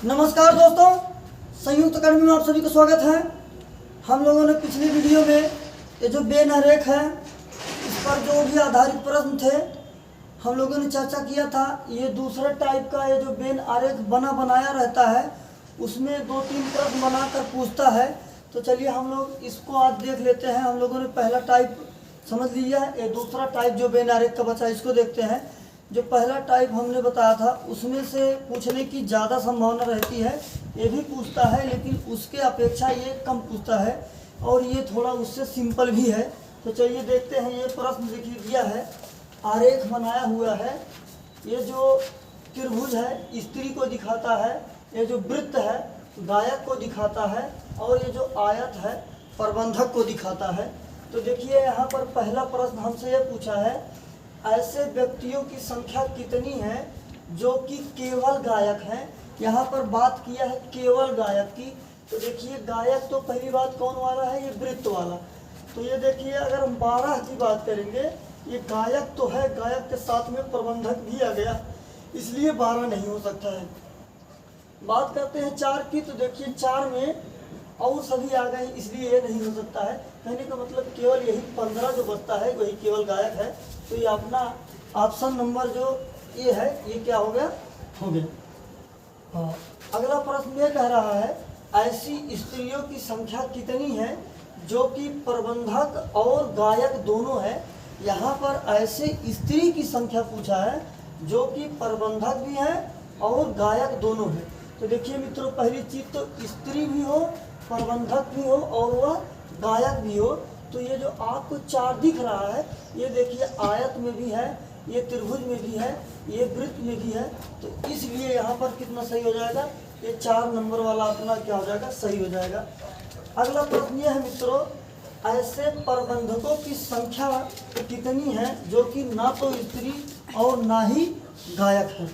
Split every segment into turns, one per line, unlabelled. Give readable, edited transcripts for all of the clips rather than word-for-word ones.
नमस्कार दोस्तों, संयुक्त अकादमी में आप सभी का स्वागत है। हम लोगों ने पिछली वीडियो में ये जो बेन आरेख है इस पर जो भी आधारित प्रश्न थे हम लोगों ने चर्चा किया था। ये दूसरे टाइप का ये जो बेन आरेख बनाया रहता है उसमें 2-3 प्रश्न बनाकर पूछता है। तो चलिए हम लोग इसको आज देख लेते हैं। हम लोगों ने पहला टाइप समझ लिया है, ये दूसरा टाइप जो बेन आरेख का बचा इसको देखते हैं। जो पहला टाइप हमने बताया था उसमें से पूछने की ज़्यादा संभावना रहती है, ये भी पूछता है लेकिन उसके अपेक्षा ये कम पूछता है और ये थोड़ा उससे सिंपल भी है। तो चलिए देखते हैं। ये प्रश्न देखिए दिया है, आरेख बनाया हुआ है। ये जो त्रिभुज है स्त्री को दिखाता है, ये जो वृत्त है गायक को दिखाता है और ये जो आयत है प्रबंधक को दिखाता है। तो देखिए यहाँ पर पहला प्रश्न हमसे ये पूछा है, ऐसे व्यक्तियों की संख्या कितनी है जो कि केवल गायक हैं। यहाँ पर बात किया है केवल गायक की। तो देखिए गायक तो पहली बात कौन वाला है, ये वृत्त वाला। तो ये देखिए अगर हम 12 की बात करेंगे, ये गायक तो है, गायक के साथ में प्रबंधक भी आ गया, इसलिए 12 नहीं हो सकता है। बात करते हैं 4 की, तो देखिए 4 में और सभी आ गए, इसलिए ये नहीं हो सकता है। कहने का मतलब केवल यही 15 जो बचता है वही केवल गायक है। तो ये अपना ऑप्शन नंबर जो ये है ये क्या हो गया, हो गया। हाँ, अगला प्रश्न ये कह रहा है, ऐसी स्त्रियों की संख्या कितनी है जो कि प्रबंधक और गायक दोनों है। यहाँ पर ऐसे स्त्री की संख्या पूछा है जो कि प्रबंधक भी है और गायक दोनों है। तो देखिए मित्रों, पहली चीज तो स्त्री भी हो, प्रबंधक भी हो और वह गायक भी हो। तो ये जो आपको 4 दिख रहा है ये देखिए आयत में भी है, ये त्रिभुज में भी है, ये वृत्त में भी है। तो इसलिए यहाँ पर कितना सही हो जाएगा, ये 4 नंबर वाला अपना क्या हो जाएगा, सही हो जाएगा। अगला प्रश्न ये है मित्रों, ऐसे प्रबंधकों की संख्या कितनी है जो कि ना तो स्त्री और ना ही गायक है।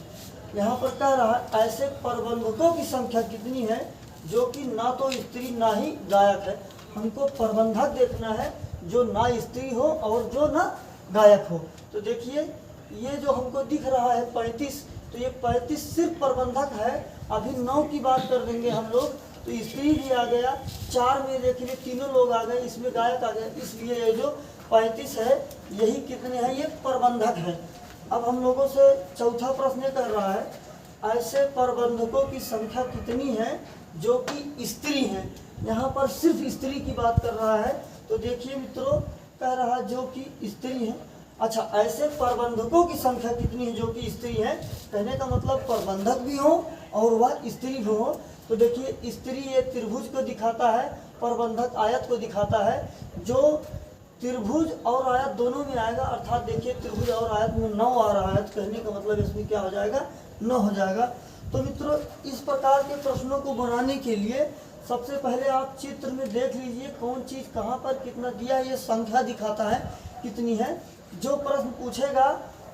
यहाँ पर कह रहा है ऐसे प्रबंधकों की संख्या कितनी है जो कि ना तो स्त्री ना ही गायक है। हमको प्रबंधक देखना है जो ना स्त्री हो और जो ना गायक हो। तो देखिए ये जो हमको दिख रहा है 35, तो ये 35 सिर्फ प्रबंधक है। अभी 9 की बात कर देंगे हम लोग, तो स्त्री भी आ गया, 4 में देखिए तीनों लोग आ गए, इसमें गायक आ गया, इसलिए ये जो 35 है यही कितने हैं, ये प्रबंधक है। अब हम लोगों से चौथा प्रश्न कर रहा है, ऐसे प्रबंधकों की संख्या कितनी है जो कि स्त्री हैं। यहाँ पर सिर्फ स्त्री की बात कर रहा है। तो देखिए मित्रों, कह रहा है जो कि स्त्री है। अच्छा, ऐसे प्रबंधकों की संख्या कितनी है जो कि स्त्री है, कहने का मतलब प्रबंधक भी हो और वह स्त्री भी हो। तो देखिए स्त्री ये त्रिभुज को दिखाता है, प्रबंधक आयत को दिखाता है। जो त्रिभुज और आयत दोनों में आएगा, अर्थात देखिए त्रिभुज और आयत में 9 आ रहा है, तो कहने का मतलब इसमें क्या हो जाएगा, 9 हो जाएगा। तो मित्रों इस प्रकार के प्रश्नों को बनाने के लिए सबसे पहले आप चित्र में देख लीजिए कौन चीज़ कहाँ पर कितना दिया है, ये संख्या दिखाता है कितनी है। जो प्रश्न पूछेगा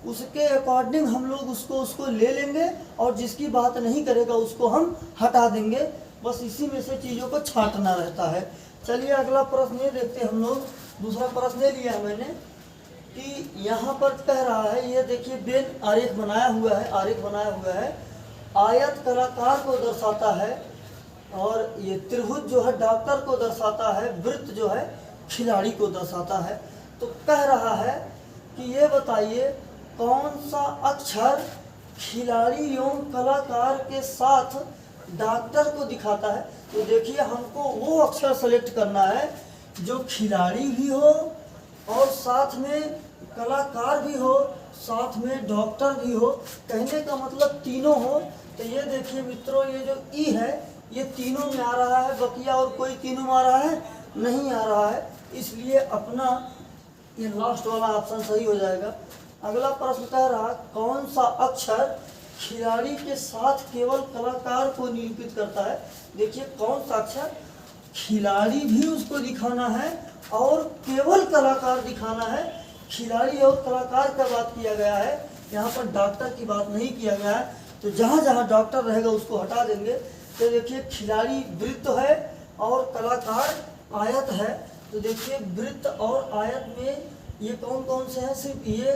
उसके अकॉर्डिंग हम लोग उसको ले लेंगे और जिसकी बात नहीं करेगा उसको हम हटा देंगे। बस इसी में से चीज़ों को छांटना रहता है। चलिए अगला प्रश्न ये देखते हैं हम लोग। दूसरा प्रश्न ले लिया है मैंने कि यहाँ पर कह रहा है, ये देखिए बेन आरेख बनाया हुआ है, आरेख बनाया हुआ है। आयत कलाकार को दर्शाता है और ये त्रिभुज जो है डॉक्टर को दर्शाता है, वृत्त जो है खिलाड़ी को दर्शाता है। तो कह रहा है कि ये बताइए कौन सा अक्षर खिलाड़ी एवं कलाकार के साथ डॉक्टर को दिखाता है। तो देखिए हमको वो अक्षर सेलेक्ट करना है जो खिलाड़ी भी हो और साथ में कलाकार भी हो, साथ में डॉक्टर भी हो, कहने का मतलब तीनों हो। तो ये देखिए मित्रों, ये जो ई है ये तीनों में आ रहा है, बकिया और कोई तीनों में आ रहा है नहीं आ रहा है, इसलिए अपना ये लास्ट वाला ऑप्शन सही हो जाएगा। अगला प्रश्न कह रहा कौन सा अक्षर खिलाड़ी के साथ केवल कलाकार को निरूपित करता है। देखिए कौन सा अक्षर, खिलाड़ी भी उसको दिखाना है और केवल कलाकार दिखाना है। खिलाड़ी और कलाकार का बात किया गया है, यहाँ पर डॉक्टर की बात नहीं किया गया है। तो जहाँ जहाँ डॉक्टर रहेगा उसको हटा देंगे। तो देखिए खिलाड़ी वृत्त है और कलाकार आयत है। तो देखिए वृत्त और आयत में ये कौन कौन से हैं, सिर्फ ये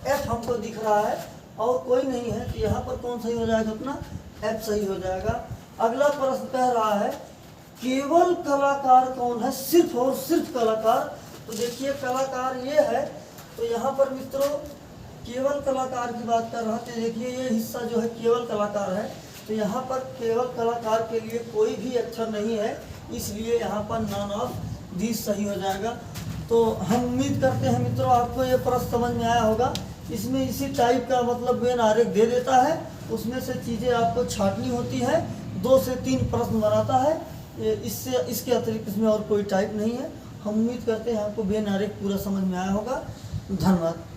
एफ हमको दिख रहा है और कोई नहीं है। तो यहाँ पर कौन सही हो जाएगा अपना F सही हो जाएगा। अगला प्रश्न कह रहा है केवल कलाकार कौन है, सिर्फ और सिर्फ कलाकार। तो देखिए कलाकार ये है, तो यहाँ पर मित्रों केवल कलाकार की बात कर रहा है। तो देखिए ये हिस्सा जो है केवल कलाकार है, तो यहाँ पर केवल कलाकार के लिए कोई भी अक्षर नहीं है, इसलिए यहाँ पर नॉन ऑफ दिस सही हो जाएगा। तो हम उम्मीद करते हैं मित्रों आपको ये प्रश्न समझ में आया होगा। इसमें इसी टाइप का मतलब वेन आरेख दे देता है, उसमें से चीज़ें आपको छांटनी होती है, 2 से 3 प्रश्न बनाता है, इससे इसके अतिरिक्त इसमें और कोई टाइप नहीं है। हम उम्मीद करते हैं आपको वेन आरेख पूरा समझ में आया होगा। धन्यवाद।